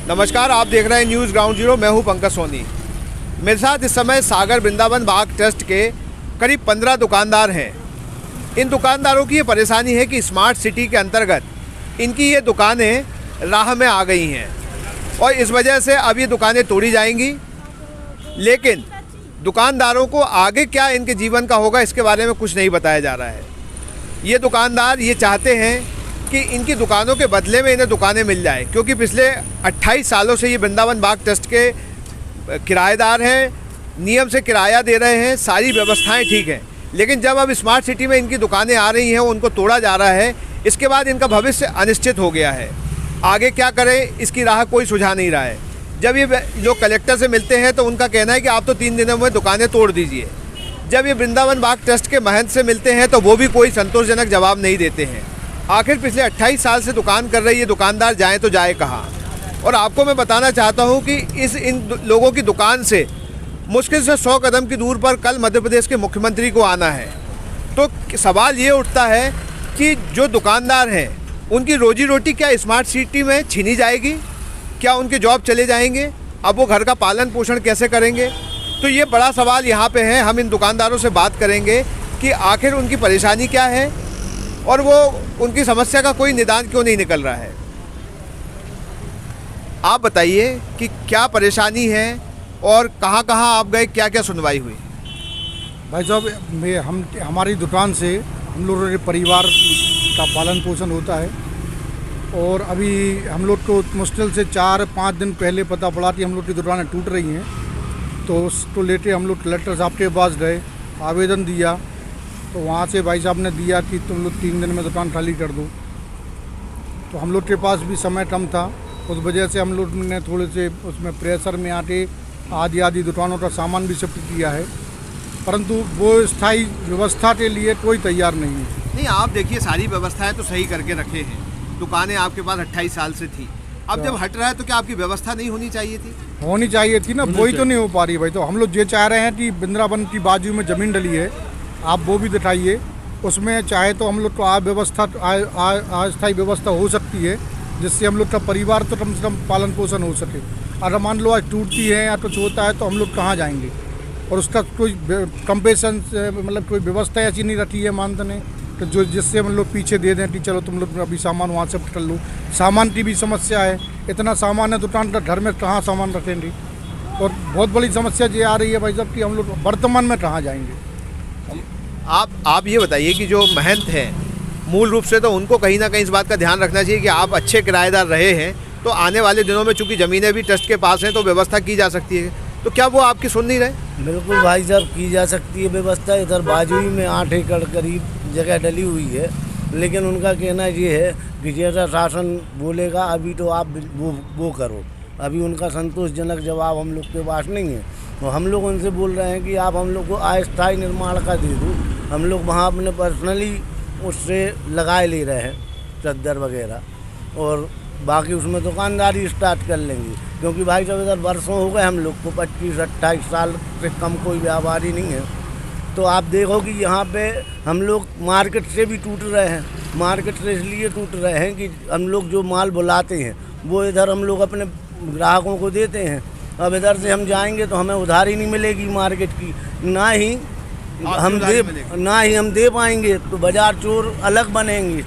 नमस्कार, आप देख रहे हैं न्यूज़ ग्राउंड जीरो। मैं हूं पंकज सोनी। मेरे साथ इस समय सागर वृंदावन बाग ट्रस्ट के करीब 15 दुकानदार हैं। इन दुकानदारों की ये परेशानी है कि स्मार्ट सिटी के अंतर्गत इनकी ये दुकानें राह में आ गई हैं और इस वजह से अब ये दुकानें तोड़ी जाएंगी। लेकिन दुकानदारों को आगे क्या इनके जीवन का होगा, इसके बारे में कुछ नहीं बताया जा रहा है। ये दुकानदार ये चाहते हैं कि इनकी दुकानों के बदले में इन्हें दुकानें मिल जाए, क्योंकि पिछले 28 सालों से ये वृंदावन बाग ट्रस्ट के किराएदार हैं, नियम से किराया दे रहे हैं, सारी व्यवस्थाएं ठीक हैं। लेकिन जब अब स्मार्ट सिटी में इनकी दुकानें आ रही हैं, उनको तोड़ा जा रहा है, इसके बाद इनका भविष्य अनिश्चित हो गया है। आगे क्या करें, इसकी राह कोई सुझा नहीं रहा है। जब ये लोग कलेक्टर से मिलते हैं तो उनका कहना है कि आप तो 3 दिनों में दुकानें तोड़ दीजिए। जब ये वृंदावन बाग ट्रस्ट के महंत से मिलते हैं तो वो भी कोई संतोषजनक जवाब नहीं देते हैं। आखिर पिछले 28 साल से दुकान कर रही ये दुकानदार जाएँ तो जाए कहाँ। और आपको मैं बताना चाहता हूँ कि इन लोगों की दुकान से मुश्किल से 100 कदम की दूर पर कल मध्य प्रदेश के मुख्यमंत्री को आना है। तो सवाल ये उठता है कि जो दुकानदार हैं उनकी रोजी रोटी क्या स्मार्ट सिटी में छीनी जाएगी? क्या उनके जॉब चले जाएंगे? अब वो घर का पालन पोषण कैसे करेंगे? तो ये बड़ा सवाल यहाँ पे है। हम इन दुकानदारों से बात करेंगे कि आखिर उनकी परेशानी क्या है और वो उनकी समस्या का कोई निदान क्यों नहीं निकल रहा है। आप बताइए कि क्या परेशानी है और कहाँ कहाँ आप गए, क्या क्या सुनवाई हुई? भाई साहब, हमारी दुकान से हम लोगों के परिवार का पालन पोषण होता है और अभी हम लोग को मुश्किल से 4-5 दिन पहले पता पड़ा कि हम लोग की दुकानें टूट रही हैं। तो उसको लेके हम लोग कलेक्टर साहब के पास गए, आवेदन दिया, तो वहाँ से भाई साहब ने दिया कि तुम लोग 3 दिन में दुकान खाली कर दो। तो हम लोग के पास भी समय कम था, उस वजह से हम लोग ने थोड़े से उसमें प्रेशर में आके आधी दुकानों का सामान भी शिफ्ट किया है, परंतु वो स्थायी व्यवस्था के लिए कोई तैयार नहीं है। नहीं, आप देखिए सारी व्यवस्थाएं तो सही करके रखे हैं। दुकानें आपके पास 28 साल से थी, अब जब हट रहा है तो क्या आपकी व्यवस्था नहीं होनी चाहिए थी? होनी चाहिए थी ना, वही तो नहीं हो पा रही भाई। तो हम लोग ये चाह रहे हैं कि वृंदावन की बाजू में ज़मीन डली है, आप वो भी दिखाइए। उसमें चाहे तो हम लोग को अस्थायी व्यवस्था हो सकती है, जिससे हम लोग का परिवार तो कम से कम पालन पोषण हो सके। अगर मान लो आज टूटती है या कुछ होता है तो हम लोग कहाँ जाएंगे? और उसका कोई कंपेंसेशन मतलब कोई व्यवस्था ऐसी नहीं रखी है मानते नहीं, तो जो जिससे हम लोग पीछे दे दें कि चलो तुम लोग अभी सामान वहाँ शिफ्ट कर लो। सामान की भी समस्या है, इतना सामान है दुकान का, घर में कहाँ सामान रखेंगे? और बहुत बड़ी समस्या ये आ रही है भाई साहब कि हम लोग वर्तमान में कहाँ जाएंगे? आप ये बताइए कि जो महंत हैं मूल रूप से तो उनको कहीं ना कहीं इस बात का ध्यान रखना चाहिए कि आप अच्छे किराएदार रहे हैं, तो आने वाले दिनों में चूंकि ज़मीनें भी ट्रस्ट के पास हैं तो व्यवस्था की जा सकती है। तो क्या वो आपकी सुन नहीं रहे? बिल्कुल भाई साहब, की जा सकती है व्यवस्था। इधर बाजू ही में 8 एकड़ करीब जगह डली हुई है, लेकिन उनका कहना ये है कि जैसा शासन बोलेगा अभी तो आप वो करो। अभी उनका संतोषजनक जवाब हम लोग के पास नहीं है। तो हम लोग उनसे बोल रहे हैं कि आप हम लोग को अस्थायी निर्माण का दे दो। हम लोग वहाँ अपने पर्सनली उससे लगाए ले रहे हैं चद्दर वगैरह, और बाकी उसमें दुकानदारी स्टार्ट कर लेंगे। क्योंकि भाई साहब इधर वर्षों हो गए हम लोग को, 25-28 साल से कम कोई व्यापारी नहीं है। तो आप देखो कि यहाँ पे हम लोग मार्केट से भी टूट रहे हैं। मार्केट से इसलिए टूट रहे हैं कि हम लोग जो माल बुलाते हैं वो इधर हम लोग अपने ग्राहकों को देते हैं। अब इधर से हम जाएंगे तो हमें उधारी नहीं मिलेगी मार्केट की, ना ही हम दे पाएंगे, तो बाजार चोर अलग बनेंगे।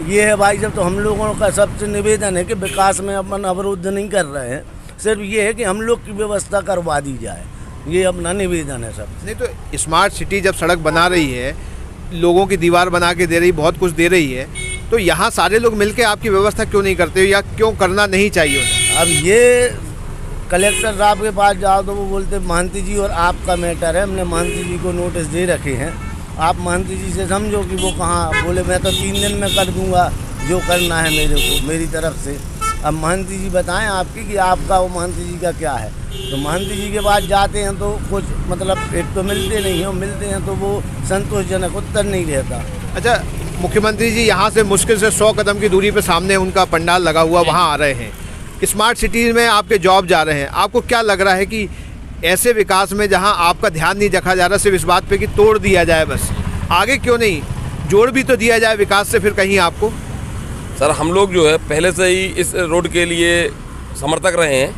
ये है भाई साहब। तो हम लोगों का सबसे निवेदन है कि विकास में अपन अवरुद्ध नहीं कर रहे हैं, सिर्फ ये है कि हम लोग की व्यवस्था करवा दी जाए, ये अपना निवेदन है सब। नहीं तो स्मार्ट सिटी जब सड़क बना रही है, लोगों की दीवार बना के दे रही, बहुत कुछ दे रही है, तो यहाँ सारे लोग मिलके आपकी व्यवस्था क्यों नहीं करते या क्यों करना नहीं चाहिए उन्हें? अब ये कलेक्टर साहब के पास जाओ तो वो बोलते महंती जी और आपका मैटर है। हमने महंती जी को नोटिस दे रखे हैं, आप महंती जी से समझो कि वो कहाँ। बोले मैं तो 3 दिन में कर दूंगा जो करना है मेरे को, मेरी तरफ से। अब महंती जी बताएं आपकी कि आपका वो महंती जी का क्या है। तो महंती जी के पास जाते हैं तो कुछ मतलब एक तो मिलते नहीं हैं, मिलते हैं तो वो संतोषजनक उत्तर नहीं रहता। अच्छा, मुख्यमंत्री जी यहाँ से मुश्किल से 100 कदम की दूरी पे सामने उनका पंडाल लगा हुआ, वहाँ आ रहे हैं। स्मार्ट सिटी में आपके जॉब जा रहे हैं, आपको क्या लग रहा है कि ऐसे विकास में जहां आपका ध्यान नहीं रखा जा रहा सिर्फ इस बात पे कि तोड़ दिया जाए, बस आगे क्यों नहीं जोड़ भी तो दिया जाए विकास से फिर कहीं आपको? सर हम लोग जो है पहले से ही इस रोड के लिए समर्थक रहे हैं।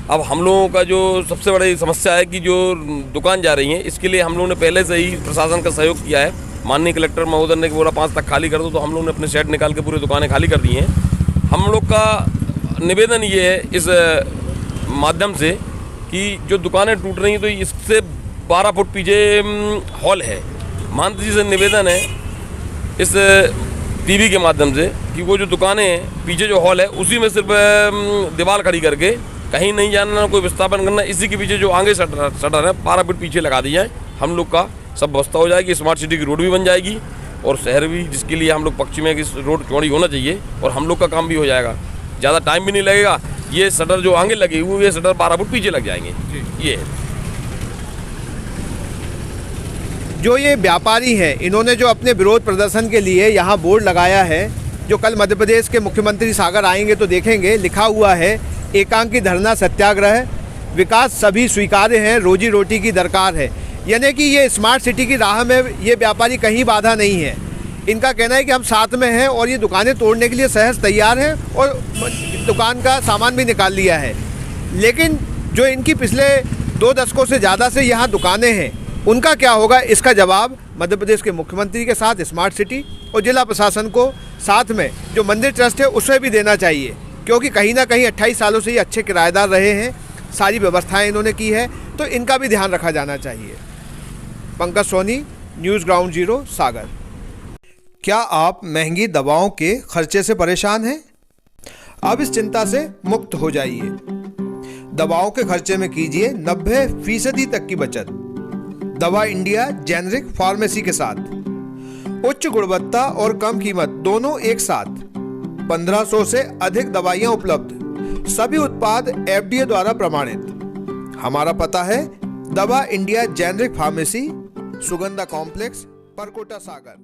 अब हम लोगों का जो सबसे बड़ी समस्या है कि जो दुकान जा रही है, इसके लिए हम लोगों ने पहले से ही प्रशासन का सहयोग किया है। माननीय कलेक्टर महोदय ने बोला 5 तक खाली कर दो, तो हम लोगों ने अपने शेड निकाल के पूरी दुकानें खाली कर दी हैं। हम लोग का निवेदन ये है इस माध्यम से कि जो दुकानें टूट रही हैं, तो इससे 12 फुट पीछे हॉल है। महंत जी से निवेदन है इस टीवी के माध्यम से कि वो जो दुकानें हैं, पीछे जो हॉल है, उसी में सिर्फ दीवार खड़ी करके कहीं नहीं जाना, कोई विस्थापन करना, इसी के पीछे जो आगे शटर है 12 फुट पीछे लगा दी जाए। हम लोग का सब व्यवस्था हो जाएगी, स्मार्ट सिटी की रोड भी बन जाएगी और शहर भी, जिसके लिए हम लोग पश्चिम में कि रोड चौड़ी होना चाहिए और हम लोग का काम भी हो जाएगा। ज़्यादा टाइम भी नहीं लगेगा। ये शटर जो आगे लगे हुए, ये शटर 12 फुट पीछे लग जाएंगे। ये जो ये व्यापारी हैं, इन्होंने जो अपने विरोध प्रदर्शन के लिए यहाँ बोर्ड लगाया है, जो कल मध्य प्रदेश के मुख्यमंत्री सागर आएंगे तो देखेंगे, लिखा हुआ है एकांकी धरना सत्याग्रह, विकास सभी स्वीकार्य हैं, रोजी रोटी की दरकार है। यानी कि ये स्मार्ट सिटी की राह में ये व्यापारी कहीं बाधा नहीं है। इनका कहना है कि हम साथ में हैं और ये दुकानें तोड़ने के लिए सहज तैयार हैं और दुकान का सामान भी निकाल लिया है। लेकिन जो इनकी पिछले 2 दशकों से ज़्यादा से यहाँ दुकानें हैं, उनका क्या होगा, इसका जवाब मध्य प्रदेश के मुख्यमंत्री के साथ स्मार्ट सिटी और जिला प्रशासन को, साथ में जो मंदिर ट्रस्ट है उसे भी देना चाहिए, क्योंकि कहीं ना कहीं 28 सालों से ये अच्छे किराएदार रहे हैं, सारी व्यवस्थाएं इन्होंने की है, तो इनका भी ध्यान रखा जाना चाहिए। Pankaj Soni, news ground zero, Sagar. क्या आप महंगी दवाओं के खर्चे से परेशान हैं? अब इस चिंता से मुक्त हो जाइए। दवाओं के खर्चे में कीजिए 90% तक की बचत। दवा इंडिया जेनेरिक फार्मेसी के साथ उच्च गुणवत्ता और कम कीमत दोनों एक साथ। 1500 से अधिक दवाइयां उपलब्ध, सभी उत्पाद FDA द्वारा प्रमाणित। हमारा पता है Dawa India generic pharmacy, Sugandha complex, Parkota, Sagar.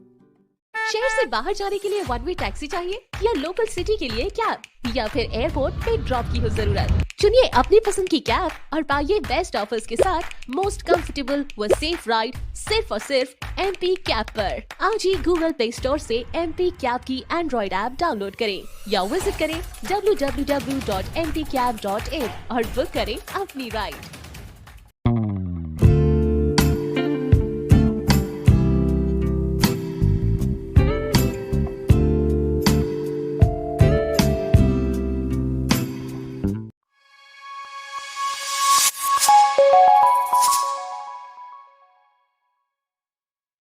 शहर से बाहर जाने के लिए वन वे टैक्सी चाहिए या लोकल सिटी के लिए कैब या फिर एयरपोर्ट पे ड्रॉप की हो जरूरत? चुनिए अपनी पसंद की कैब और पाइए बेस्ट ऑफर्स के साथ मोस्ट कंफर्टेबल व सेफ राइड सिर्फ और सिर्फ MP कैब पर। आज ही गूगल प्ले स्टोर से MP कैब की एंड्रॉइड ऐप डाउनलोड करें या विजिट करें www.mpcab.in और बुक करें अपनी राइड।